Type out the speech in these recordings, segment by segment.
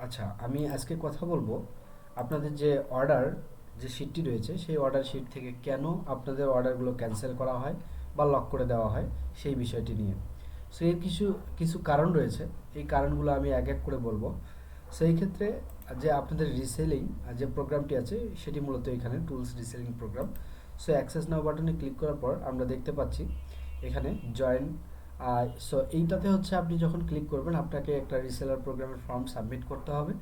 আচ্ছা, আমি আজকে কথা বলবো আপনাদের যে অর্ডার যে শিটটি রয়েছে সেই অর্ডার শিট থেকে কেন আপনাদের অর্ডারগুলো ক্যান্সেল করা হয় বা লক করে দেওয়া হয় সেই বিষয়টি নিয়ে। সো এর কিছু কিছু কারণ রয়েছে, এই কারণগুলো আমি এক এক করে বলবো। সো এই ক্ষেত্রে যে আপনাদের রিসেলিং যে প্রোগ্রামটি আছে সেটি মূলত এখানে tools reselling program. So access now বাটনে ক্লিক করার পর আমরা দেখতে পাচ্ছি এখানে জয়েন। সো এইটাতে হচ্ছে আপনি যখন ক্লিক করবেন আপনাকে একটা রিসেলার প্রোগ্রামের ফর্ম সাবমিট করতে হবে।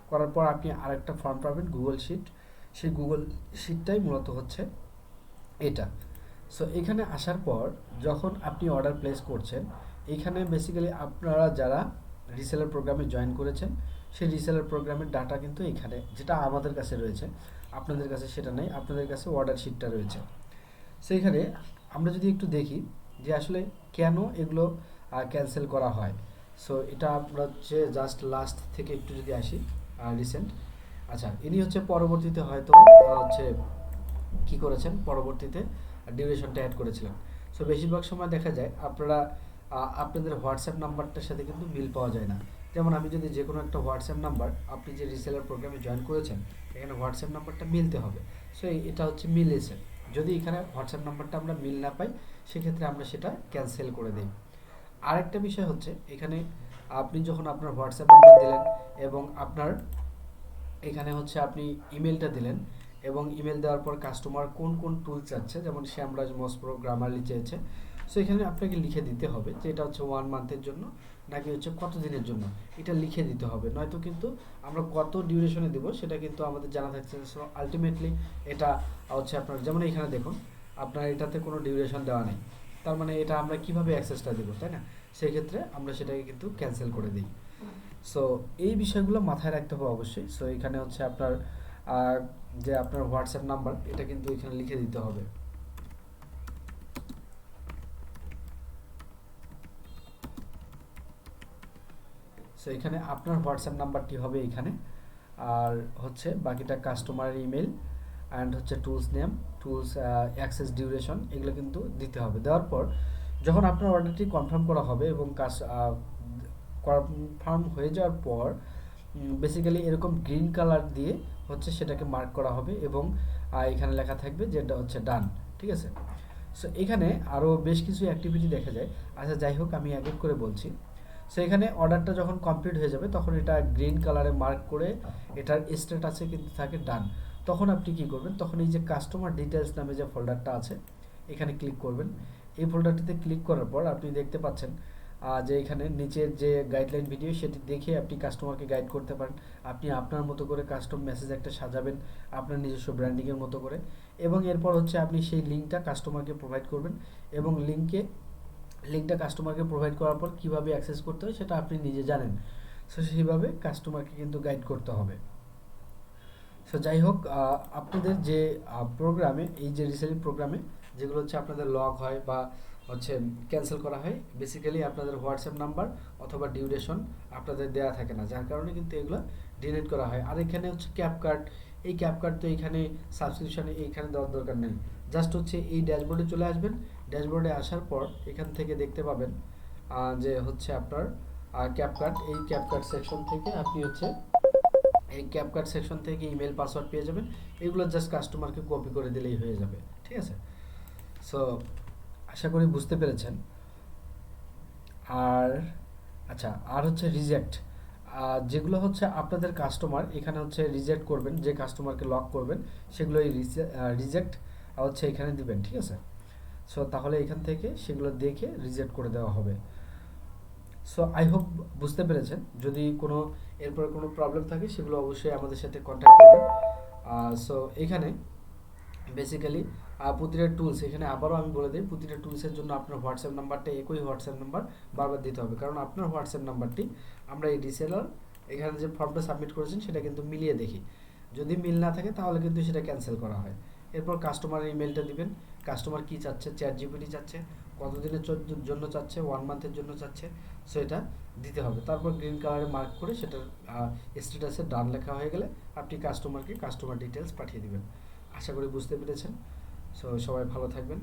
করার পর আপনি আরেকটা ফর্ম পাবেন গুগল শিট। সেই গুগল শিটটাই মূলত হচ্ছে এটা। সো এখানে আসার পর যখন আপনি অর্ডার প্লেস করছেন, এইখানে বেসিক্যালি আপনারা যারা রিসেলার প্রোগ্রামে জয়েন করেছেন সেই রিসেলার প্রোগ্রামের ডাটা কিন্তু এখানে যেটা আমাদের কাছে রয়েছে, আপনাদের কাছে সেটা নেই, আপনাদের কাছে অর্ডার শিটটা রয়েছে। সেইখানে আমরা যদি একটু দেখি যে আসলে কেন এগুলো ক্যান্সেল করা হয়। সো এটা আমরা হচ্ছে জাস্ট লাস্ট থেকে একটু যদি আসি রিসেন্ট। আচ্ছা, ইনি হচ্ছে পরবর্তীতে হয়তো হচ্ছে কি করেছেন, পরবর্তীতে ডিউরেশনটা অ্যাড করেছিলেন। সো বেশিরভাগ সময় দেখা যায় আপনারা আপনাদের হোয়াটসঅ্যাপ নাম্বারটার সাথে কিন্তু মিল পাওয়া যায় না। যেমন আমি যদি যে কোনো একটা হোয়াটসঅ্যাপ নাম্বার, আপনি যে রিসেলার প্রোগ্রামে জয়েন করেছেন এখানে হোয়াটসঅ্যাপ নাম্বারটা মিলতে হবে। সো এটা হচ্ছে মিলেছে। যদি এখানে হোয়াটসঅ্যাপ নাম্বারটা আমরা মিল না পাই সেক্ষেত্রে আমরা সেটা ক্যান্সেল করে দিই। আরেকটা বিষয় হচ্ছে এখানে আপনি যখন আপনার হোয়াটসঅ্যাপ নাম্বার দিলেন এবং আপনার এখানে হচ্ছে আপনি ইমেলটা দিলেন এবং ইমেল দেওয়ার পর কাস্টমার কোন কোন টুল চাচ্ছে, যেমন শ্যামরাজ মসপ্রো গ্রামারলি চেয়েছে। সো এখানে আপনাকে লিখে দিতে হবে যে এটা হচ্ছে 1 মান্থের জন্য নাকি হচ্ছে কত দিনের জন্য, এটা লিখে দিতে হবে। নয়তো কিন্তু আমরা কত ডিউরেশনে দেবো সেটা কিন্তু আমাদের জানা থাকছে। সো আলটিমেটলি এটা হচ্ছে আপনার, যেমন এখানে দেখুন আপনার এটাতে কোনো ডিউরেশন দেওয়া নেই, তার মানে এটা আমরা কিভাবে অ্যাক্সেসটা দেবো, তাই না? সেই ক্ষেত্রে আমরা সেটাকে কিন্তু ক্যান্সেল করে দিই। সো এই বিষয়গুলো মাথায় রাখতে হবে অবশ্যই। সো এখানে হচ্ছে আপনার আহ, যে আপনার হোয়াটসঅ্যাপ নাম্বার এটা কিন্তু এখানে লিখে দিতে হবে। সো এখানে আপনার হোয়াটসঅ্যাপ নাম্বারটি হবে এখানে, আর হচ্ছে বাকিটা কাস্টমারের ইমেল অ্যান্ড হচ্ছে tools name, tools access duration, এগুলো কিন্তু দিতে হবে। দেওয়ার পর যখন আপনার অর্ডারটি কনফার্ম করা হবে এবং কনফার্ম হয়ে যাওয়ার পর বেসিক্যালি এরকম গ্রিন কালার দিয়ে হচ্ছে সেটাকে মার্ক করা হবে এবং এখানে লেখা থাকবে যে এটা হচ্ছে ডান। ঠিক আছে? সো এখানে আরও বেশ কিছু অ্যাক্টিভিটি দেখা যায়। আচ্ছা, যাই হোক, আমি এক এক করে বলছি। সো এখানে অর্ডারটা যখন কমপ্লিট হয়ে যাবে তখন এটা গ্রিন কালারে মার্ক করে এটার স্ট্যাটাসে কিন্তু থাকে ডান। তখন আপনি কি করবেন, তখন এই যে কাস্টমার ডিটেলস নামে যে ফোল্ডারটা আছে এখানে ক্লিক করবেন। এই ফোল্ডারটিতে ক্লিক করার পর আপনি দেখতে পাচ্ছেন যে এখানে নিচের যে গাইডলাইন ভিডিও সেটি দেখে আপনি কাস্টমারকে গাইড করতে পারেন। আপনি আপনার মতো করে কাস্টম মেসেজ একটা সাজাবেন আপনার নিজস্ব ব্র্যান্ডিংয়ের মতো করে, এবং এরপর হচ্ছে আপনি সেই লিঙ্কটা কাস্টমারকে প্রোভাইড করবেন এবং লিঙ্কটা কাস্টমারকে প্রোভাইড করার পর কীভাবে অ্যাক্সেস করতে হয় সেটা আপনি নিজে জানেন। সো সেইভাবে কাস্টমারকে কিন্তু গাইড করতে হবে। সো যাই হোক, আপনাদের যে প্রোগ্রামে, এই যে রিসেলিং প্রোগ্রামে যেগুলো হচ্ছে আপনাদের লগ হয় বা হচ্ছে ক্যান্সেল করা হয়, বেসিক্যালি আপনাদের হোয়াটসঅ্যাপ নাম্বার অথবা ডিউরেশন আপনাদের দেওয়া থাকে না, যার কারণে কিন্তু এগুলো ডিলিট করা হয়। আর এখানে হচ্ছে ক্যাপকার্ড, এই ক্যাপকার্ড তো এখানে সাবস্ক্রিপশানে এইখানে দেওয়ার দরকার নেই। জাস্ট হচ্ছে এই ড্যাশবোর্ডে চলে আসবেন। ড্যাশবোর্ডে আসার পর এখান থেকে দেখতে পাবেন যে হচ্ছে আপনার ক্যাপকার্ড, এই ক্যাপকার্ড সেকশন থেকে আপনি হচ্ছে এই ক্যাপকার্ট সেকশন থেকে ইমেল পাসওয়ার্ড পেয়ে যাবেন। এগুলো জাস্ট কাস্টমারকে কপি করে দিলেই হয়ে যাবে। ঠিক আছে? সো আশা করি বুঝতে পেরেছেন। আর আচ্ছা, আর হচ্ছে রিজেক্ট, যেগুলো হচ্ছে আপনাদের কাস্টমার এখানে হচ্ছে রিজেক্ট করবেন, যে কাস্টমারকে লক করবেন সেগুলো এই রিজেক্ট হচ্ছে এখানে দিবেন। ঠিক আছে? সো তাহলে এখান থেকে সেগুলো দেখে রিজেক্ট করে দেওয়া হবে। সো আই হোপ বুঝতে পেরেছেন। যদি কোনো এরপরে কোনো প্রবলেম থাকে সেগুলো অবশ্যই আমাদের সাথে কন্ট্যাক্ট করবেন। সো এখানে বেসিক্যালি প্রতিটা টুলস, এখানে আবারও আমি বলে দিই, প্রতিটা টুলসের জন্য আপনার হোয়াটসঅ্যাপ নাম্বারটা একই হোয়াটসঅ্যাপ নাম্বার বারবার দিতে হবে, কারণ আপনার হোয়াটসঅ্যাপ নাম্বারটি আমরা এই রিসেলার এখানে যে ফর্মটা সাবমিট করেছেন সেটা কিন্তু মিলিয়ে দেখি। যদি মিল না থাকে তাহলে কিন্তু সেটা ক্যান্সেল করা হয়। এরপর কাস্টমারের ইমেলটা দিবেন, কাস্টমার কি চাচ্ছে, চ্যাট জিপিটি চাচ্ছে, কতদিনের জন্য চাচ্ছে, 1 মান্থের জন্য চাচ্ছে, সো এটা দিতে হবে। তারপর গ্রিন কালারে মার্ক করে সেটার স্ট্যাটাসে ডান লেখা হয়ে গেলে আপনি কাস্টমারকে কাস্টমার ডিটেলস পাঠিয়ে দিবেন। আশা করি বুঝতে পেরেছেন। সো সবাই ভালো থাকবেন।